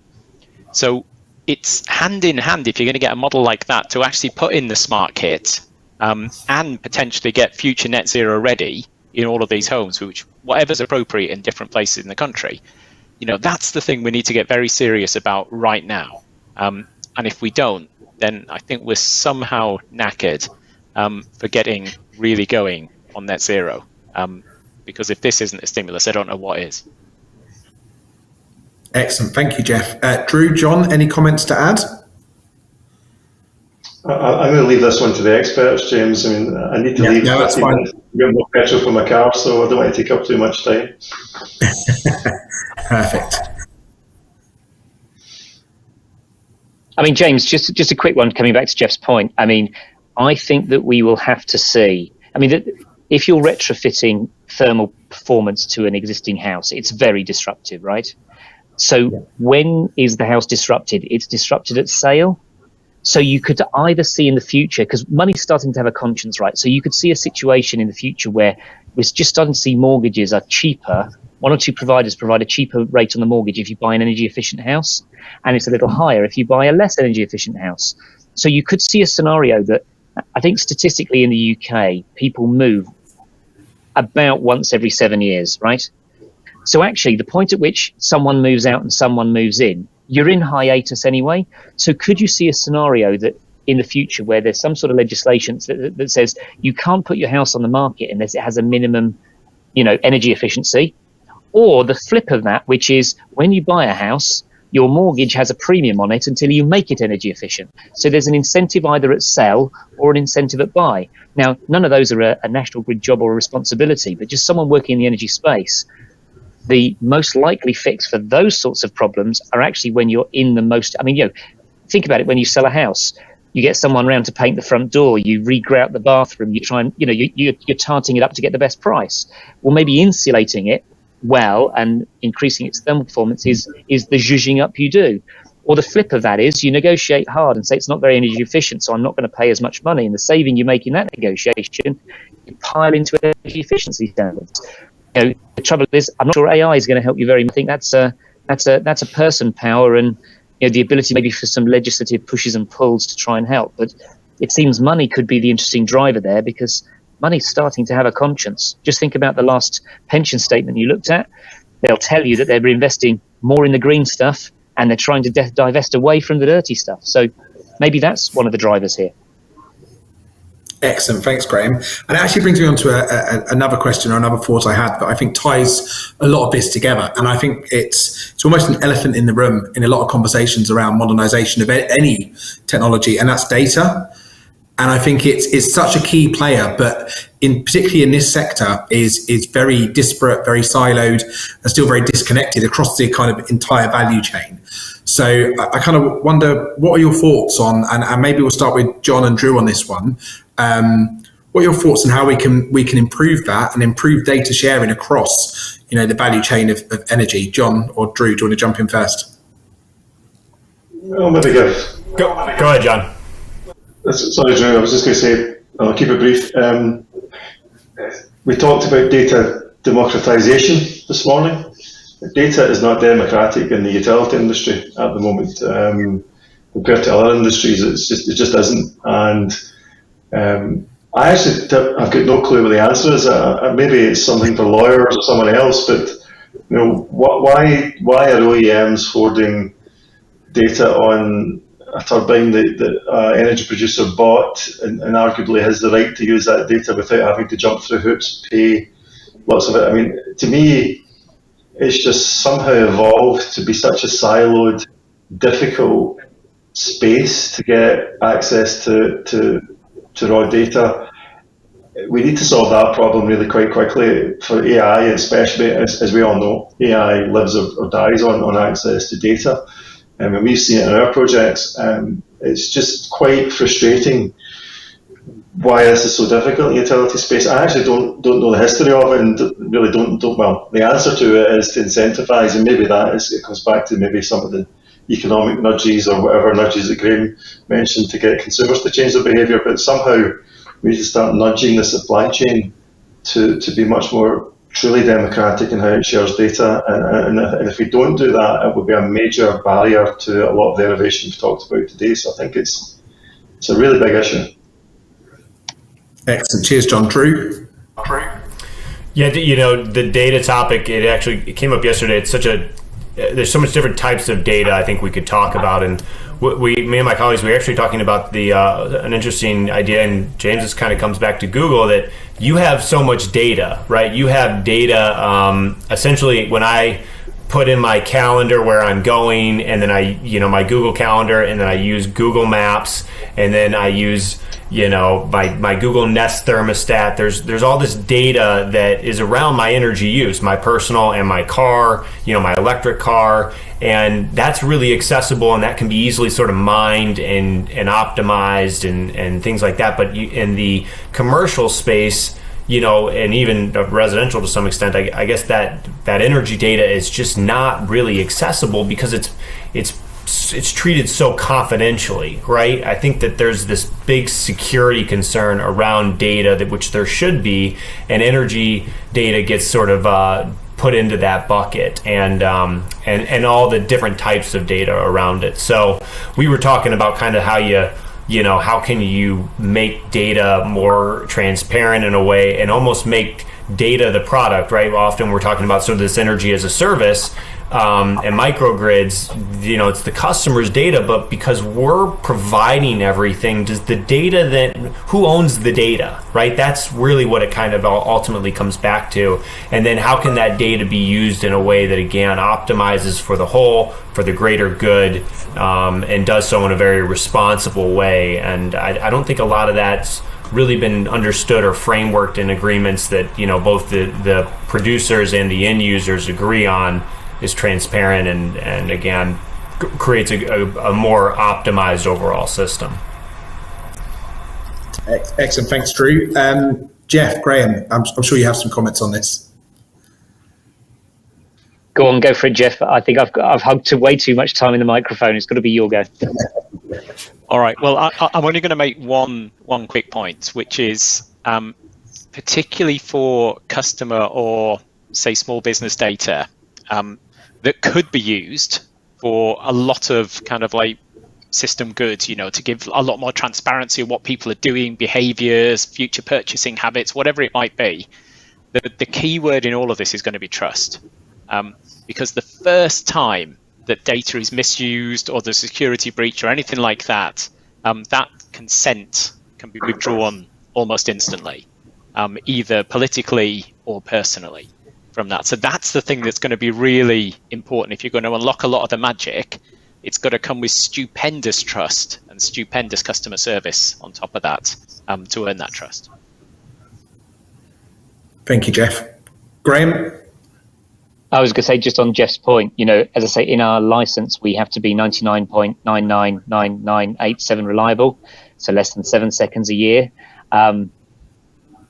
So it's hand in hand if you're going to get a model like that to actually put in the smart kit and potentially get future net zero ready in all of these homes, which whatever's appropriate in different places in the country. That's the thing we need to get very serious about right now. And if we don't, then I think we're somehow knackered for getting really going on net zero. Because if this isn't a stimulus, I don't know what is. Excellent. Thank you, Jeff. Drew, John, any comments to add? I'm going to leave this one to the experts, James. I mean, I need to leave. No, that's fine. To get more petrol for my car, so I don't want to take up too much time. Perfect. I mean, James, just a quick one coming back to Jeff's point. I mean, I think that we will have to see, that if you're retrofitting thermal performance to an existing house, it's very disruptive, right? So when is the house disrupted? It's disrupted at sale. So you could either see in the future, because money's starting to have a conscience, right? So you could see a situation in the future where we're just starting to see mortgages are cheaper. One or two providers provide a cheaper rate on the mortgage if you buy an energy efficient house, and it's a little higher if you buy a less energy efficient house. So you could see a scenario that I think statistically in the UK, people move about once every 7 years, right? So actually the point at which someone moves out and someone moves in, you're in hiatus anyway. So could you see a scenario that in the future where there's some sort of legislation that says you can't put your house on the market unless it has a minimum, energy efficiency? Or the flip of that, which is when you buy a house, your mortgage has a premium on it until you make it energy efficient. So there's an incentive either at sell or an incentive at buy. Now, none of those are a national grid job or a responsibility, but just someone working in the energy space. The most likely fix for those sorts of problems are actually when you're in the most, think about it when you sell a house. You get someone around to paint the front door, you regrout the bathroom, you try and, you're tarting it up to get the best price. Well, maybe insulating it well and increasing its thermal performance is the zhuzhing up you do. Or the flip of that is you negotiate hard and say it's not very energy efficient, so I'm not going to pay as much money. And the saving you make in that negotiation, you pile into energy efficiency standards. The trouble is, I'm not sure AI is going to help you very much. I think that's a person power, and the ability maybe for some legislative pushes and pulls to try and help. But it seems money could be the interesting driver there, because money's starting to have a conscience. Just think about the last pension statement you looked at. They'll tell you that they're investing more in the green stuff, and they're trying to divest away from the dirty stuff. So maybe that's one of the drivers here. Excellent, thanks, Graeme. And it actually brings me on to another question or another thought I had that I think ties a lot of this together. And I think it's almost an elephant in the room in a lot of conversations around modernisation of any technology, and that's data. And I think it's such a key player, but particularly in this sector is very disparate, very siloed, and still very disconnected across the kind of entire value chain. So I kind of wonder, what are your thoughts on, and maybe we'll start with John and Drew on this one. What are your thoughts on how we can improve that and improve data sharing across, the value chain of energy? John or Drew, do you want to jump in first? Well, maybe go ahead, John. Sorry, Drew, I was just going to say, I'll keep it brief. We talked about data democratization this morning. Data is not democratic in the utility industry at the moment. Compared to other industries, it just isn't. And I've got no clue what the answer is. Maybe it's something for lawyers or someone else, but why are OEMs hoarding data on a turbine that an energy producer bought and arguably has the right to use that data without having to jump through hoops, pay lots of it? I mean, to me, it's just somehow evolved to be such a siloed, difficult space to get access to raw data. We need to solve that problem really quite quickly for AI, especially as we all know, AI lives or dies on access to data. And when we see it in our projects, it's just quite frustrating why this is so difficult in the utility space. I actually don't know the history of it, and really don't. Well, the answer to it is to incentivise, and maybe it comes back to maybe some of the economic nudges or whatever nudges that Graeme mentioned to get consumers to change their behaviour. But somehow we need to start nudging the supply chain to be much more truly democratic in how it shares data, and if we don't do that, it will be a major barrier to a lot of the innovation we've talked about today. So I think it's a really big issue. Excellent. Cheers, John. Drew? Yeah, the data topic, it came up yesterday. There's so much different types of data I think we could talk about, and me and my colleagues, we were actually talking about an interesting idea, and James, this kind of comes back to Google, that you have so much data, right? You have data, essentially when I put in my calendar where I'm going, and then my Google Calendar, and then I use Google Maps, and then I use my Google Nest thermostat. There's all this data that is around my energy use, my personal and my car, my electric car, and that's really accessible, and that can be easily sort of mined and optimized and things like that. But in the commercial space, and even residential to some extent, I guess that energy data is just not really accessible because it's treated so confidentially, right? I think that there's this big security concern around data, which there should be, and energy data gets sort of put into that bucket, and all the different types of data around it. So we were talking about kind of how how can you make data more transparent in a way, and almost make data the product, right? Often we're talking about sort of this energy as a service, and microgrids, it's the customer's data, but because we're providing everything, does the data who owns the data, right? That's really what it kind of ultimately comes back to. And then how can that data be used in a way that, again, optimizes for the whole, for the greater good, and does so in a very responsible way. And I don't think a lot of that's really been understood or frameworked in agreements that both the producers and the end users agree on is transparent, and again creates a more optimized overall system. Excellent, thanks, Drew. Jeff, Graeme, I'm sure you have some comments on this. Go on, go for it, Jeff. I think I've hugged way too much time in the microphone. It's got to be your go. All right. Well, I'm only going to make one quick point, which is particularly for customer or say small business data that could be used for a lot of kind of like system goods, to give a lot more transparency of what people are doing, behaviors, future purchasing habits, whatever it might be. The key word in all of this is going to be trust. Because the first time that data is misused or the security breach or anything like that, that consent can be withdrawn almost instantly, either politically or personally from that. So that's the thing that's going to be really important. If you're going to unlock a lot of the magic, it's got to come with stupendous trust and stupendous customer service on top of that to earn that trust. Thank you, Jeff. Graeme? I was going to say, just on Jeff's point, as I say, in our license, we have to be 99.999987 reliable, so less than 7 seconds a year.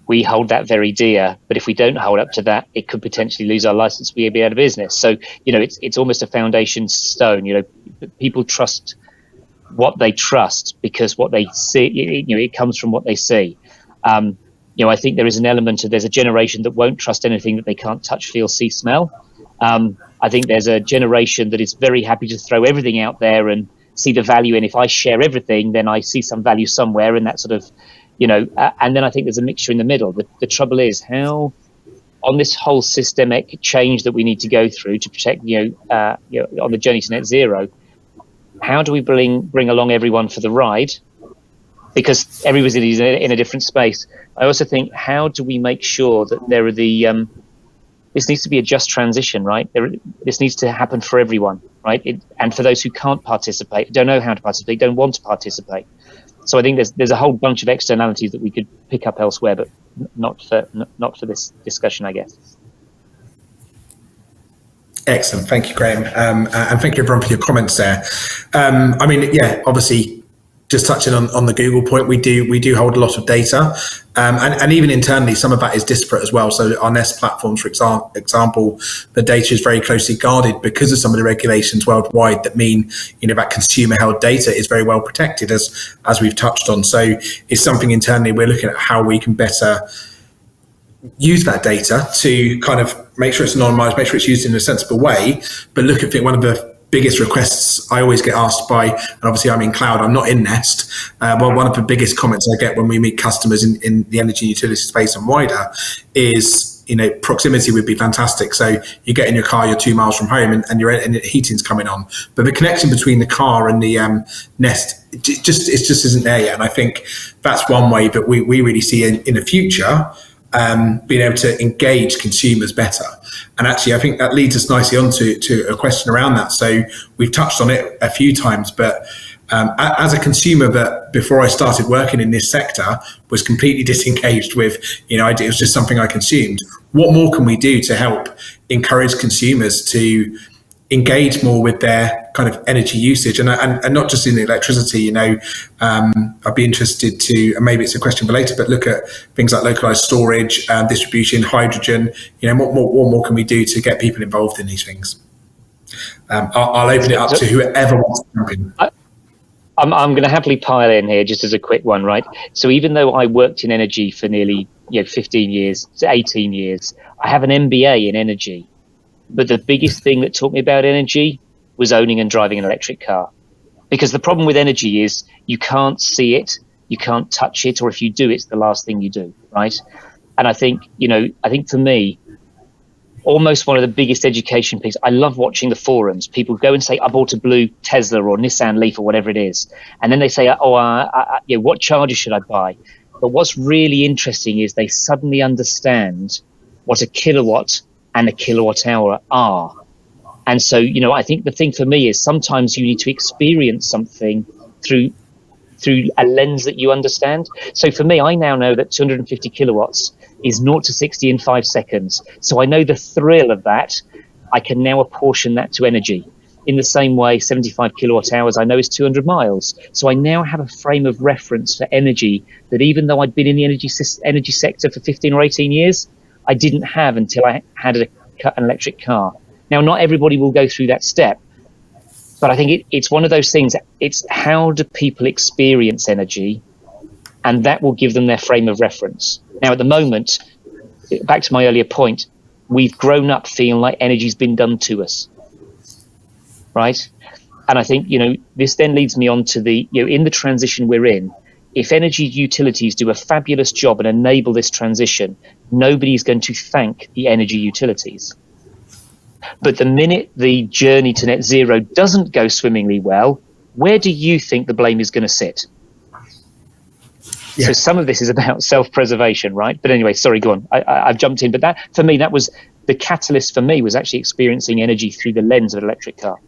We hold that very dear, but if we don't hold up to that, it could potentially lose our license. We'd be out of business. So, it's almost a foundation stone. People trust what they trust because what they see, it comes from what they see. I think there is an element of, there's a generation that won't trust anything that they can't touch, feel, see, smell. I think there's a generation that is very happy to throw everything out there and see the value in. If I share everything, then I see some value somewhere, and that sort of, and then I think there's a mixture in the middle. The trouble is how, on this whole systemic change that we need to go through to protect, on the journey to net zero, how do we bring along everyone for the ride? Because everybody's in a different space. I also think, how do we make sure that there are this needs to be a just transition, right? This needs to happen for everyone, right? And for those who can't participate, don't know how to participate, don't want to participate. So I think there's a whole bunch of externalities that we could pick up elsewhere, but not for this discussion, I guess. Excellent, thank you, Graeme, and thank you everyone for your comments there. Obviously, just touching on the Google point, we do hold a lot of data, and even internally, some of that is disparate as well. So our Nest platforms, for example, the data is very closely guarded because of some of the regulations worldwide that mean that consumer-held data is very well protected, as we've touched on. So it's something internally we're looking at how we can better use that data to kind of make sure it's anonymized, make sure it's used in a sensible way. But look at one of the biggest requests I always get asked by, and obviously I'm in cloud, I'm not in Nest, but one of the biggest comments I get when we meet customers in the energy utility space and wider is, proximity would be fantastic. So you get in your car, you're 2 miles from home, and your heating's coming on. But the connection between the car and the Nest, it just isn't there yet. And I think that's one way that we really see in the future, being able to engage consumers better. And actually, I think that leads us nicely on to a question around that. So we've touched on it a few times, but as a consumer that before I started working in this sector was completely disengaged with, it was just something I consumed. What more can we do to help encourage consumers to engage more with their kind of energy usage and not just in electricity? I'd be interested to, and maybe it's a question for later, but look at things like localized storage, distribution, hydrogen. What more can we do to get people involved in these things? I'll open it up to whoever wants to jump in. I'm going to happily pile in here just as a quick one, right? So even though I worked in energy for nearly 15 years, 18 years, I have an MBA in energy. But the biggest thing that taught me about energy was owning and driving an electric car. Because the problem with energy is you can't see it, you can't touch it, or if you do, it's the last thing you do, right? And I think for me, almost one of the biggest education pieces, I love watching the forums. People go and say, I bought a blue Tesla or Nissan Leaf or whatever it is. And then they say, what charger should I buy? But what's really interesting is they suddenly understand what a kilowatt and a kilowatt hour are. And so, I think the thing for me is sometimes you need to experience something through a lens that you understand. So for me, I now know that 250 kilowatts is 0 to 60 in 5 seconds. So I know the thrill of that. I can now apportion that to energy. In the same way, 75 kilowatt hours I know is 200 miles. So I now have a frame of reference for energy that even though I'd been in the energy sector for 15 or 18 years, I didn't have until I had an electric car. Now, not everybody will go through that step, but I think it's one of those things. It's how do people experience energy, and that will give them their frame of reference. Now, at the moment, back to my earlier point, we've grown up feeling like energy's been done to us, right? And I think, this then leads me on to in the transition we're in, if energy utilities do a fabulous job and enable this transition, nobody's going to thank the energy utilities. But the minute the journey to net zero doesn't go swimmingly well, where do you think the blame is going to sit? Yeah. So some of this is about self-preservation, right? But anyway, sorry, go on. I've jumped in. But that, for me, that was the catalyst for me, was actually experiencing energy through the lens of an electric car.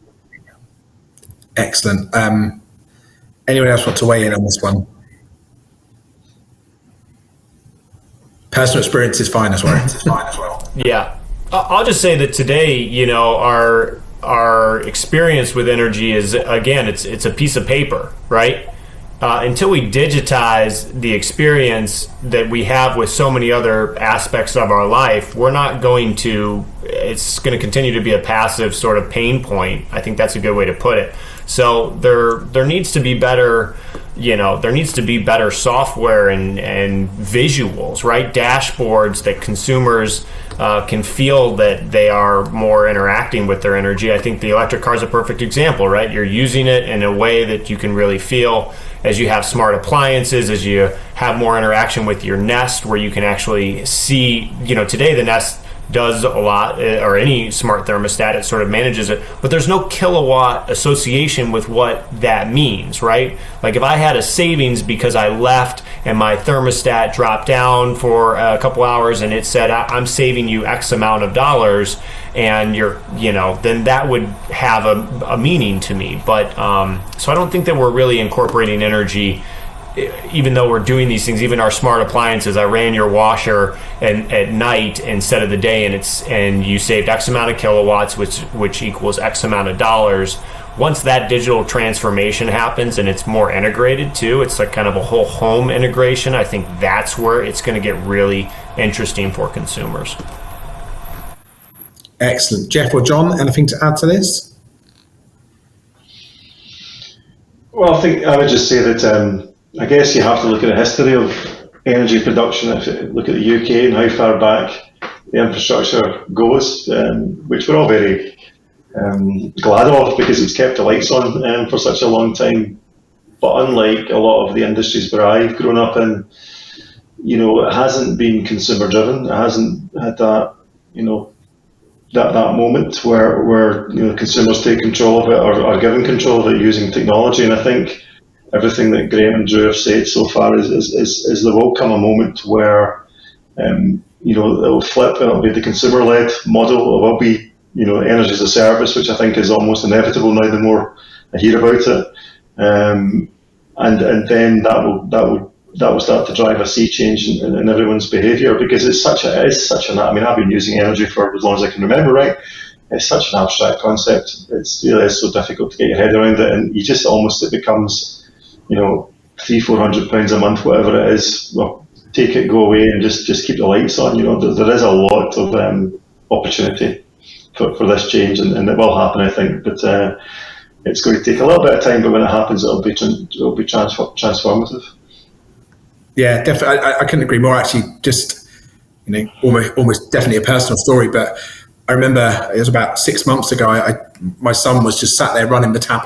Excellent. Anyone else want to weigh in on this one? Personal experience is fine as well. Yeah. I'll just say that today, our experience with energy is, again, it's a piece of paper, right? Until we digitize the experience that we have with so many other aspects of our life, it's going to continue to be a passive sort of pain point. I think that's a good way to put it. So there needs to be better, software and visuals, right? Dashboards that consumers can feel that they are more interacting with their energy. I think the electric car is a perfect example, right? You're using it in a way that you can really feel as you have smart appliances, as you have more interaction with your Nest, where you can actually see, today the Nest does a lot, or any smart thermostat, it sort of manages it, but there's no kilowatt association with what that means, right? Like if I had a savings because I left and my thermostat dropped down for a couple hours and it said, I'm saving you X amount of dollars, and then that would have a meaning to me. But so I don't think that we're really incorporating energy, even though we're doing these things. Even our smart appliances, I ran your washer at night instead of the day, and you saved X amount of kilowatts, which equals X amount of dollars. Once that digital transformation happens and it's more integrated too, it's like kind of a whole home integration. I think that's where it's going to get really interesting for consumers. Excellent. Jeff or John, anything to add to this? Well, I think I would just say that I guess you have to look at the history of energy production. If you look at the UK and how far back the infrastructure goes, which we're all very glad of, because it's kept the lights on for such a long time. But unlike a lot of the industries where I've grown up in, it hasn't been consumer driven. It hasn't had that, that moment where consumers take control of it, or are given control of it using technology. And I think everything that Graeme and Drew have said so far is there will come a moment where it'll flip. It'll be the consumer-led model. It will be energy as a service, which I think is almost inevitable now. The more I hear about it, and then that will start to drive a sea change in everyone's behaviour, because it is such an. I mean, I've been using energy for as long as I can remember, right? It's such an abstract concept. It's really so difficult to get your head around it, and it becomes, £300-400 a month, whatever it is. Well, take it, go away, and just keep the lights on. There is a lot of opportunity for this change, and it will happen, I think. But it's going to take a little bit of time. But when it happens, it'll be transformative. Yeah, definitely. I couldn't agree more. Actually, just almost definitely a personal story. But I remember it was about 6 months ago. My son was just sat there running the tap.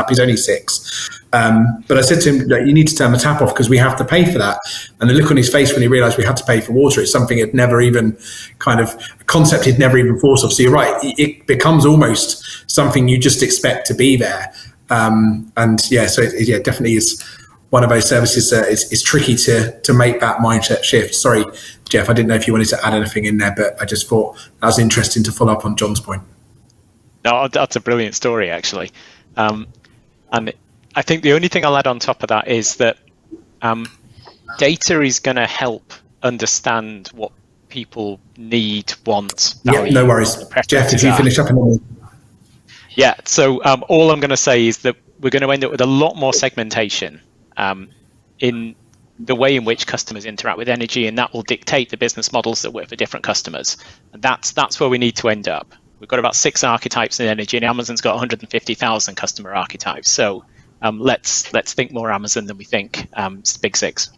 He's only 6. But I said to him, you need to turn the tap off because we have to pay for that. And the look on his face when he realised we had to pay for water, it's something he'd never even a concept he'd never even thought of. So you're right, it becomes almost something you just expect to be there. So it definitely is one of those services that is tricky to make that mindset shift. Sorry, Jeff, I didn't know if you wanted to add anything in there, but I just thought that was interesting to follow up on John's point. No, that's a brilliant story, actually. And I think the only thing I'll add on top of that is that data is going to help understand what people need, want, value. Yeah, no worries. Jeff, if you finish up in a minute. Yeah, so all I'm going to say is that we're going to end up with a lot more segmentation in the way in which customers interact with energy, and that will dictate the business models that work for different customers. And that's where we need to end up. We've got about 6 archetypes in energy, and Amazon's got 150,000 customer archetypes. So let's think more Amazon than we think Big 6.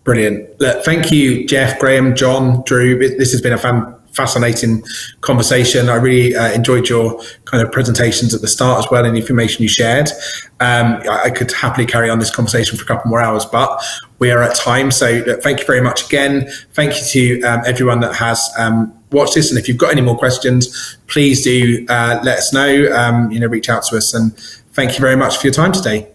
Brilliant. Thank you, Jeff, Graeme, John, Drew. This has been a fascinating conversation. I really enjoyed your kind of presentations at the start as well, and the information you shared. I could happily carry on this conversation for a couple more hours, but we are at time. So thank you very much again. Thank you to everyone that has watched this. And if you've got any more questions, please do let us know, reach out to us. And thank you very much for your time today.